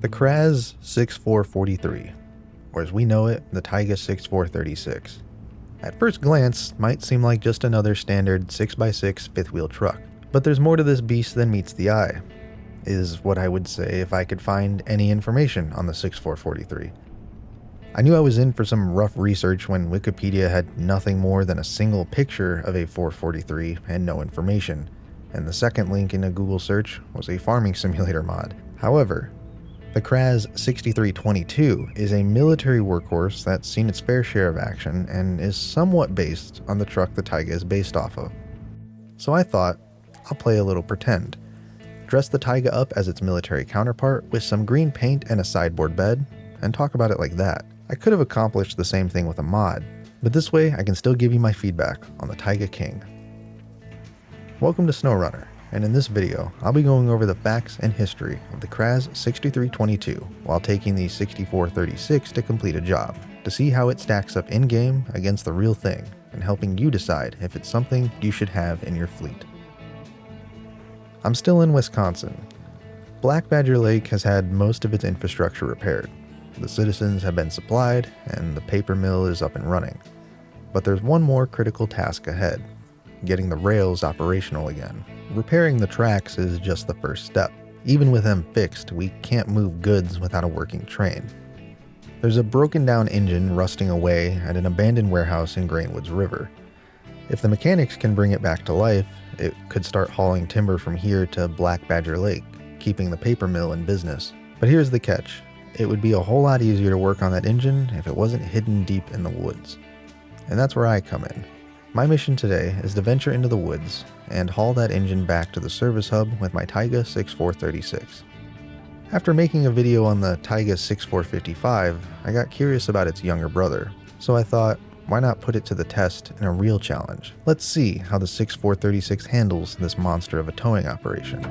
The KrAZ-6443, or as we know it, the Tiga 6436. At first glance, might seem like just another standard 6x6 fifth wheel truck, but there's more to this beast than meets the eye, is what I would say if I could find any information on the 6443. I knew I was in for some rough research when Wikipedia had nothing more than a single picture of a 443 and no information, and the second link in a Google search was a farming simulator mod. However, the KrAZ-6342 is a military workhorse that's seen its fair share of action and is somewhat based on the truck the Tiga is based off of. So I thought, I'll play a little pretend. Dress the Tiga up as its military counterpart with some green paint and a sideboard bed, and talk about it like that. I could have accomplished the same thing with a mod, but this way I can still give you my feedback on the Tiga King. Welcome to Snowrunner, and in this video, I'll be going over the facts and history of the KrAZ-6342 while taking the 6436 to complete a job, to see how it stacks up in-game against the real thing, and helping you decide if it's something you should have in your fleet. I'm still in Wisconsin. Black Badger Lake has had most of its infrastructure repaired. The citizens have been supplied, and the paper mill is up and running. But there's one more critical task ahead: getting the rails operational again. Repairing the tracks is just the first step. Even with them fixed, we can't move goods without a working train. There's a broken down engine rusting away at an abandoned warehouse in Greenwoods River. If the mechanics can bring it back to life, it could start hauling timber from here to Black Badger Lake, keeping the paper mill in business. But here's the catch. It would be a whole lot easier to work on that engine if it wasn't hidden deep in the woods. And that's where I come in. My mission today is to venture into the woods and haul that engine back to the service hub with my Tiga 6436. After making a video on the Tiga 6455, I got curious about its younger brother, so I thought, why not put it to the test in a real challenge? Let's see how the 6436 handles this monster of a towing operation.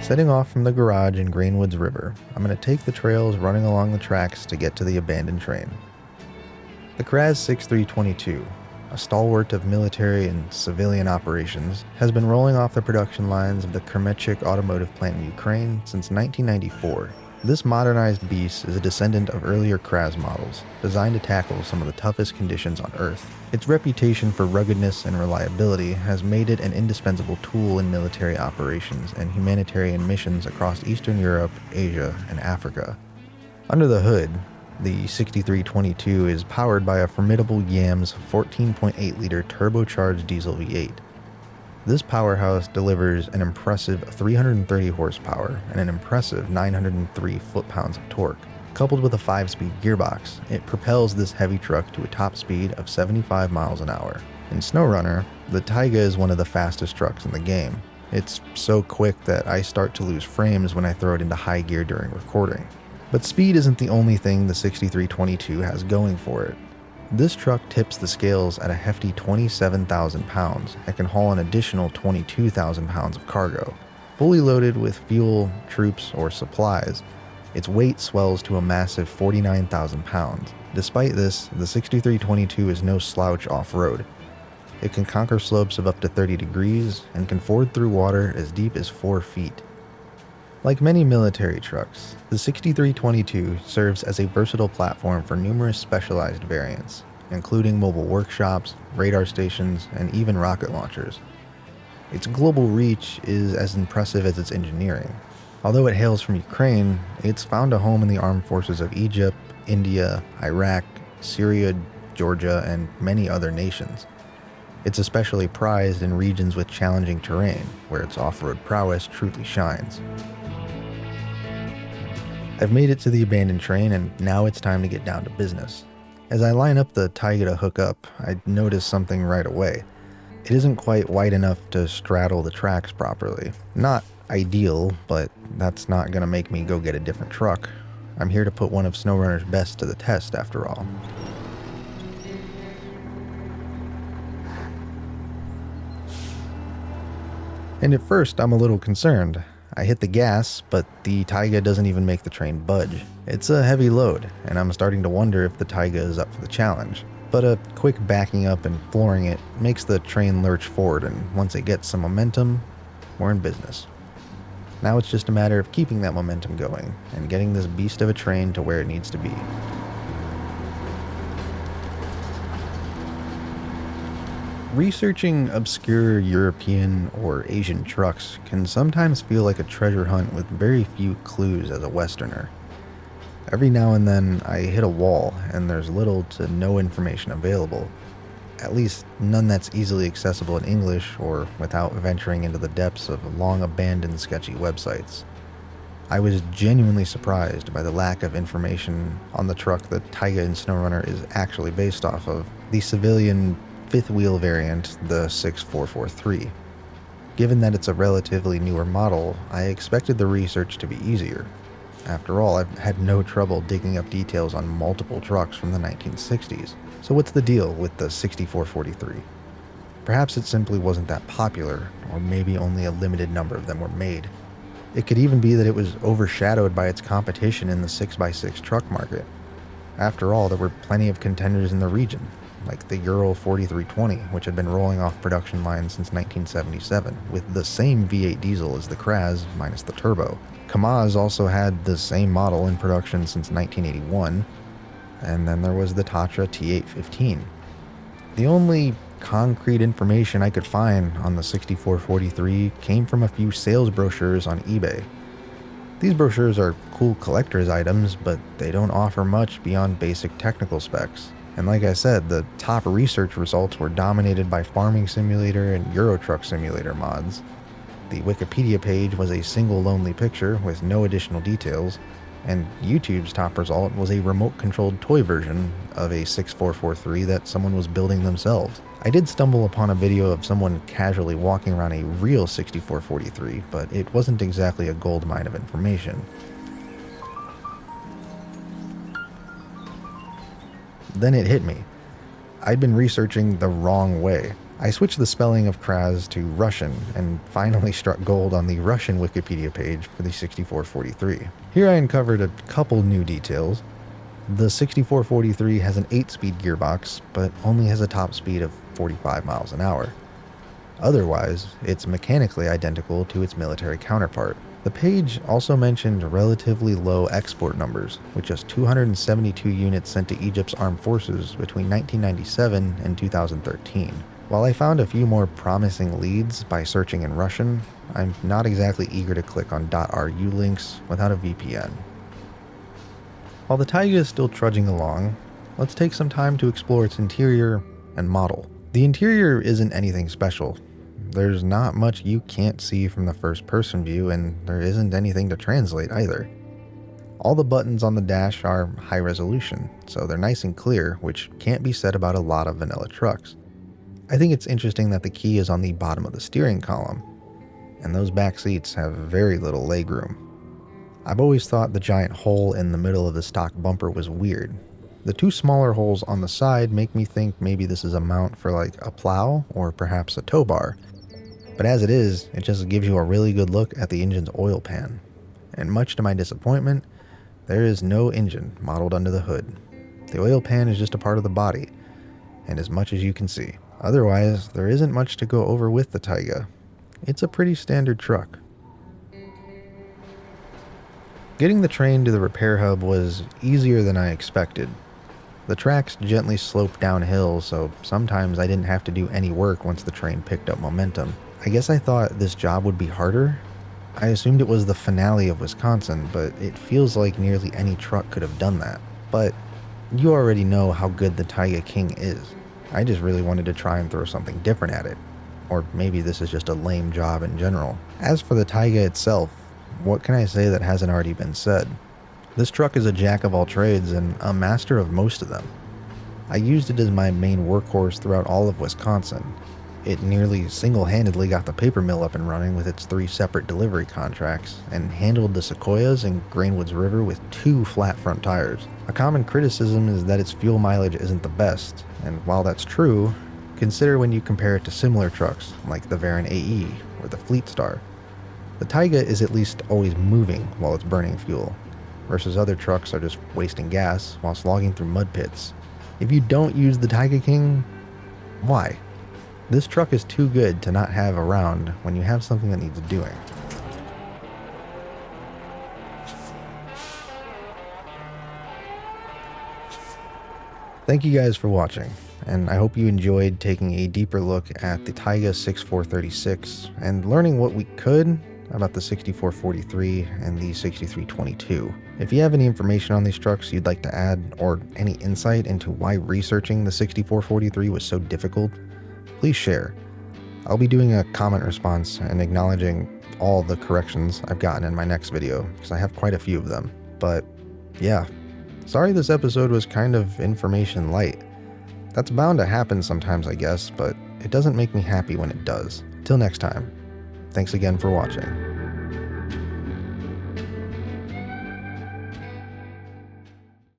Setting off from the garage in Greenwoods River, I'm going to take the trails running along the tracks to get to the abandoned train. The KrAZ-6342, a stalwart of military and civilian operations, has been rolling off the production lines of the KrAZ automotive plant in Ukraine since 1994. This modernized beast is a descendant of earlier KrAZ models, designed to tackle some of the toughest conditions on Earth. Its reputation for ruggedness and reliability has made it an indispensable tool in military operations and humanitarian missions across Eastern Europe, Asia, and Africa. Under the hood, the 6322 is powered by a formidable YAMS 14.8-liter turbocharged diesel V8. This powerhouse delivers an impressive 330 horsepower and an impressive 903 foot-pounds of torque. Coupled with a 5-speed gearbox, it propels this heavy truck to a top speed of 75 miles an hour. In Snowrunner, the Tiga is one of the fastest trucks in the game. It's so quick that I start to lose frames when I throw it into high gear during recording. But speed isn't the only thing the 6322 has going for it. This truck tips the scales at a hefty 27,000 pounds and can haul an additional 22,000 pounds of cargo. Fully loaded with fuel, troops, or supplies, its weight swells to a massive 49,000 pounds. Despite this, the 6322 is no slouch off-road. It can conquer slopes of up to 30 degrees and can ford through water as deep as 4 feet. Like many military trucks, the 6322 serves as a versatile platform for numerous specialized variants, including mobile workshops, radar stations, and even rocket launchers. Its global reach is as impressive as its engineering. Although it hails from Ukraine, it's found a home in the armed forces of Egypt, India, Iraq, Syria, Georgia, and many other nations. It's especially prized in regions with challenging terrain, where its off-road prowess truly shines. I've made it to the abandoned train, and now it's time to get down to business. As I line up the Tiga to hook up, I notice something right away. It isn't quite wide enough to straddle the tracks properly. Not ideal, but that's not gonna make me go get a different truck. I'm here to put one of Snowrunner's best to the test, after all. And at first, I'm a little concerned. I hit the gas, but the Tiga doesn't even make the train budge. It's a heavy load, and I'm starting to wonder if the Tiga is up for the challenge. But a quick backing up and flooring it makes the train lurch forward, and once it gets some momentum, we're in business. Now it's just a matter of keeping that momentum going and getting this beast of a train to where it needs to be. Researching obscure European or Asian trucks can sometimes feel like a treasure hunt with very few clues as a Westerner. Every now and then I hit a wall and there's little to no information available, at least none that's easily accessible in English or without venturing into the depths of long abandoned sketchy websites. I was genuinely surprised by the lack of information on the truck that Tiga and Snowrunner is actually based off of, the civilian fifth wheel variant, the 6443. Given that it's a relatively newer model, I expected the research to be easier. After all, I've had no trouble digging up details on multiple trucks from the 1960s. So what's the deal with the 6443? Perhaps it simply wasn't that popular, or maybe only a limited number of them were made. It could even be that it was overshadowed by its competition in the 6x6 truck market. After all, there were plenty of contenders in the region, like the Ural 4320, which had been rolling off production lines since 1977, with the same V8 diesel as the KrAZ minus the turbo. KrAZ also had the same model in production since 1981, and then there was the Tatra T815. The only concrete information I could find on the 6443 came from a few sales brochures on eBay. These brochures are cool collector's items, but they don't offer much beyond basic technical specs. And like I said, the top research results were dominated by Farming Simulator and Euro Truck Simulator mods. The Wikipedia page was a single lonely picture with no additional details, and YouTube's top result was a remote-controlled toy version of a 6443 that someone was building themselves. I did stumble upon a video of someone casually walking around a real 6443, but it wasn't exactly a goldmine of information. Then it hit me. I'd been researching the wrong way. I switched the spelling of KrAZ to Russian and finally struck gold on the Russian Wikipedia page for the 6443. Here I uncovered a couple new details. The 6443 has an 8-speed gearbox, but only has a top speed of 45 miles an hour. Otherwise, it's mechanically identical to its military counterpart. The page also mentioned relatively low export numbers, with just 272 units sent to Egypt's armed forces between 1997 and 2013. While I found a few more promising leads by searching in Russian, I'm not exactly eager to click on .ru links without a VPN. While the Tiga is still trudging along, let's take some time to explore its interior and model. The interior isn't anything special. There's not much you can't see from the first-person view, and there isn't anything to translate either. All the buttons on the dash are high resolution, so they're nice and clear, which can't be said about a lot of vanilla trucks. I think it's interesting that the key is on the bottom of the steering column, and those back seats have very little legroom. I've always thought the giant hole in the middle of the stock bumper was weird. The two smaller holes on the side make me think maybe this is a mount for like a plow or perhaps a tow bar. But as it is, it just gives you a really good look at the engine's oil pan. And much to my disappointment, there is no engine modeled under the hood. The oil pan is just a part of the body, and as much as you can see. Otherwise, there isn't much to go over with the Tiga. It's a pretty standard truck. Getting the train to the repair hub was easier than I expected. The tracks gently slope downhill, so sometimes I didn't have to do any work once the train picked up momentum. I guess I thought this job would be harder. I assumed it was the finale of Wisconsin, but it feels like nearly any truck could have done that. But you already know how good the Tiga King is. I just really wanted to try and throw something different at it. Or maybe this is just a lame job in general. As for the Tiga itself, what can I say that hasn't already been said? This truck is a jack of all trades and a master of most of them. I used it as my main workhorse throughout all of Wisconsin. It nearly single-handedly got the paper mill up and running with its 3 separate delivery contracts, and handled the Sequoias and Grainwoods River with 2 flat front tires. A common criticism is that its fuel mileage isn't the best, and while that's true, consider when you compare it to similar trucks like the Veyron AE or the Fleet Star. The Tiga is at least always moving while it's burning fuel, versus other trucks are just wasting gas while slogging through mud pits. If you don't use the Tiga King, why? This truck is too good to not have around when you have something that needs doing. Thank you guys for watching, and I hope you enjoyed taking a deeper look at the Tayga 6436 and learning what we could about the 6443 and the 6322. If you have any information on these trucks you'd like to add, or any insight into why researching the 6443 was so difficult, please share. I'll be doing a comment response and acknowledging all the corrections I've gotten in my next video, because I have quite a few of them. But yeah, sorry this episode was kind of information light. That's bound to happen sometimes, I guess, but it doesn't make me happy when it does. Till next time, thanks again for watching.